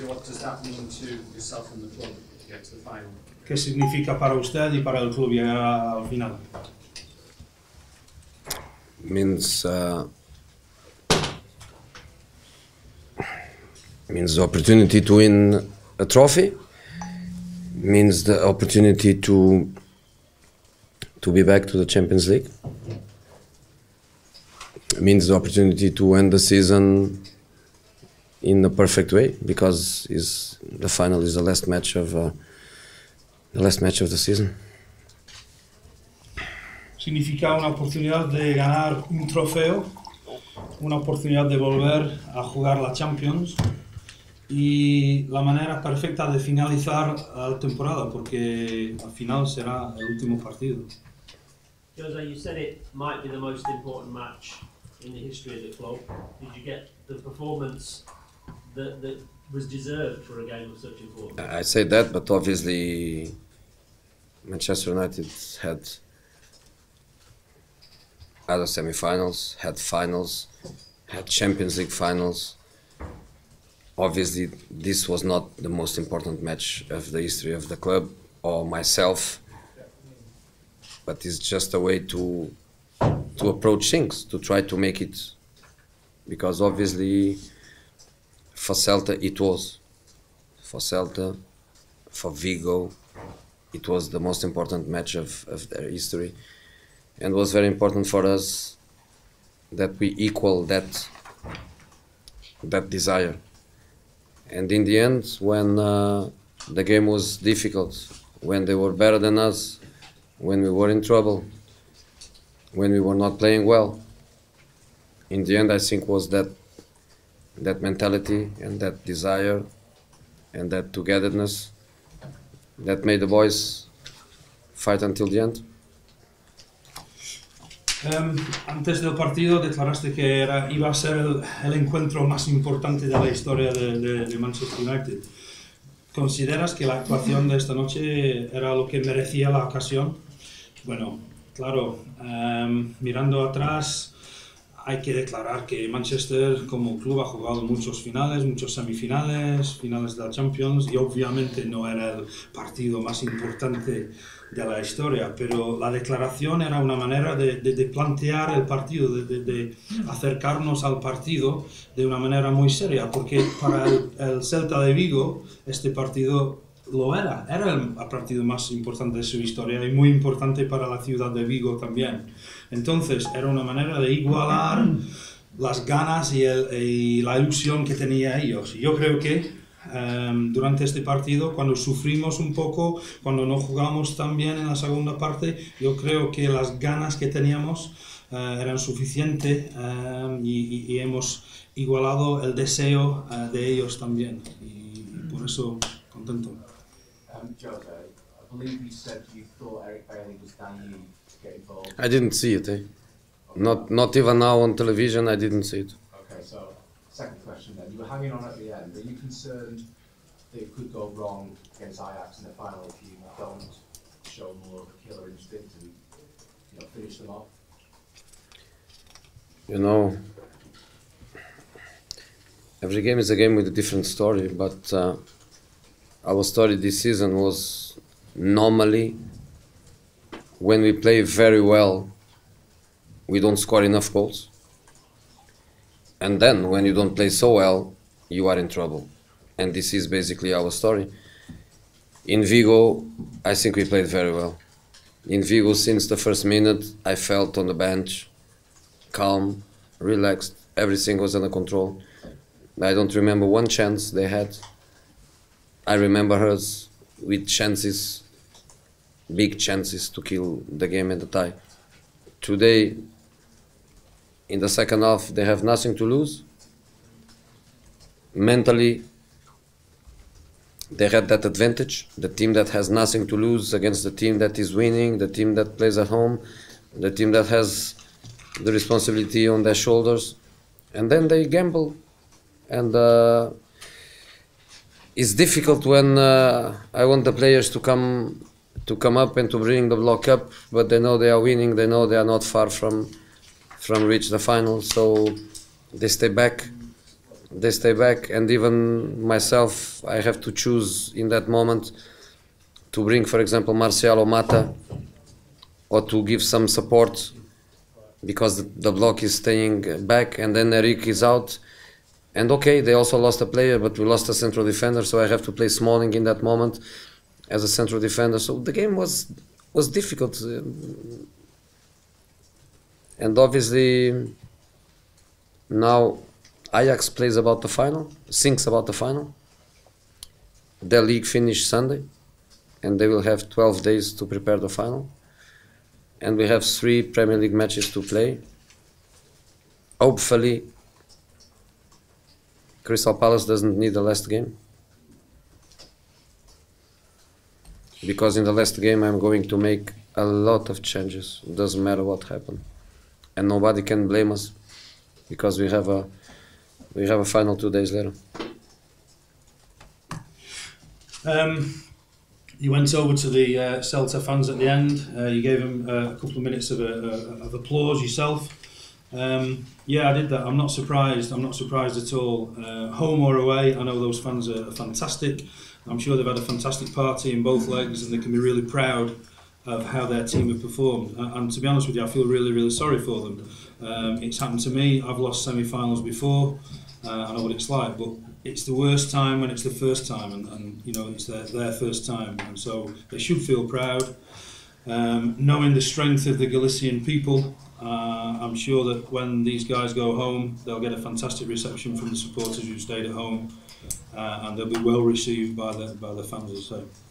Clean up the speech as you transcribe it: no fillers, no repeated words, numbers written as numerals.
What does that mean to yourself and the club to get to the final? ¿Qué significa para usted y para el club llegar al final? Means the opportunity to win a trophy, means the opportunity to be back to the Champions League, means the opportunity to end the season in a perfect way, because the final is the last match of the season. Significa una oportunidad de ganar un trofeo, una oportunidad de volver a jugar la Champions y la manera perfecta de finalizar la temporada, porque al final será el último partido. Jose, you said it might be the most important match in the history of the club. Did you get the performance that was deserved for a game of such importance? I say that, but obviously Manchester United had other semi-finals, had finals, had Champions League finals. Obviously, this was not the most important match of the history of the club or myself, but it's just a way to approach things, to try to make it, because obviously for Celta it was, for Celta, for Vigo, it was the most important match of their history, and was very important for us that we equal that desire. And in the end, when the game was difficult, when they were better than us, when we were in trouble, when we were not playing well, in the end I think was that mentality and that desire and that togetherness that made the boys fight until the end. Antes del partido declaraste que iba a ser el encuentro más importante de la historia de Manchester United. ¿Consideras que la actuación de esta noche era lo que merecía la ocasión? Bueno, claro, mirando atrás hay que declarar que Manchester como club ha jugado muchos finales, muchos semifinales, finales de la Champions, y obviamente no era el partido más importante de la historia, pero la declaración era una manera de plantear el partido, de acercarnos al partido de una manera muy seria, porque para el Celta de Vigo este partido era el partido más importante de su historia y muy importante para la ciudad de Vigo también. Entonces era una manera de igualar las ganas y la ilusión que tenían ellos. Yo creo que durante este partido, cuando sufrimos un poco, cuando no jugamos tan bien en la segunda parte, yo creo que las ganas que teníamos eran suficientes y hemos igualado el deseo de ellos también, y por eso contento. Jose, I believe you said you thought Eric Bailly was down you to get involved. I didn't see it, eh? Not even now on television, I didn't see it. Okay, so second question then. You were hanging on at the end. Are you concerned that it could go wrong against Ajax in the final if you don't show more of a killer instinct and finish them off? You know, every game is a game with a different story, but our story this season was normally when we play very well, we don't score enough goals. And then when you don't play so well, you are in trouble. And this is basically our story. In Vigo, I think we played very well. In Vigo, since the first minute, I felt on the bench, calm, relaxed, everything was under control. I don't remember one chance they had. I remember us with chances, big chances to kill the game and the tie. Today, in the second half, they have nothing to lose. Mentally, they had that advantage. The team that has nothing to lose against the team that is winning, the team that plays at home, the team that has the responsibility on their shoulders. And then they gamble. And it's difficult when I want the players to come up and to bring the block up, but they know they are winning, they know they are not far from reach the final, so they stay back they stay back, and even myself, I have to choose in that moment to bring, for example, Martial or Mata, or to give some support because the block is staying back, and then Eric is out. And okay, they also lost a player, but we lost a central defender, so I have to play Smalling in that moment as a central defender. So the game was difficult, and obviously now Ajax plays about the final, thinks about the final. Their league finished Sunday, and they will have 12 days to prepare the final. And we have 3 Premier League matches to play. Hopefully, Crystal Palace doesn't need the last game, because in the last game I'm going to make a lot of changes. It doesn't matter what happened, and nobody can blame us because we have a final 2 days later. You went over to the Celta fans at the end. You gave them a couple of minutes of applause yourself. Yeah, I did that. I'm not surprised. I'm not surprised at all. Home or away, I know those fans are fantastic. I'm sure they've had a fantastic party in both legs, and they can be really proud of how their team have performed. And to be honest with you, I feel really, really sorry for them. It's happened to me. I've lost semi-finals before. I know what it's like, but it's the worst time when it's the first time, and you know, it's their first time, and so they should feel proud. Knowing the strength of the Galician people, I'm sure that when these guys go home, they'll get a fantastic reception from the supporters who stayed at home, and they'll be well received by the fans, as I say.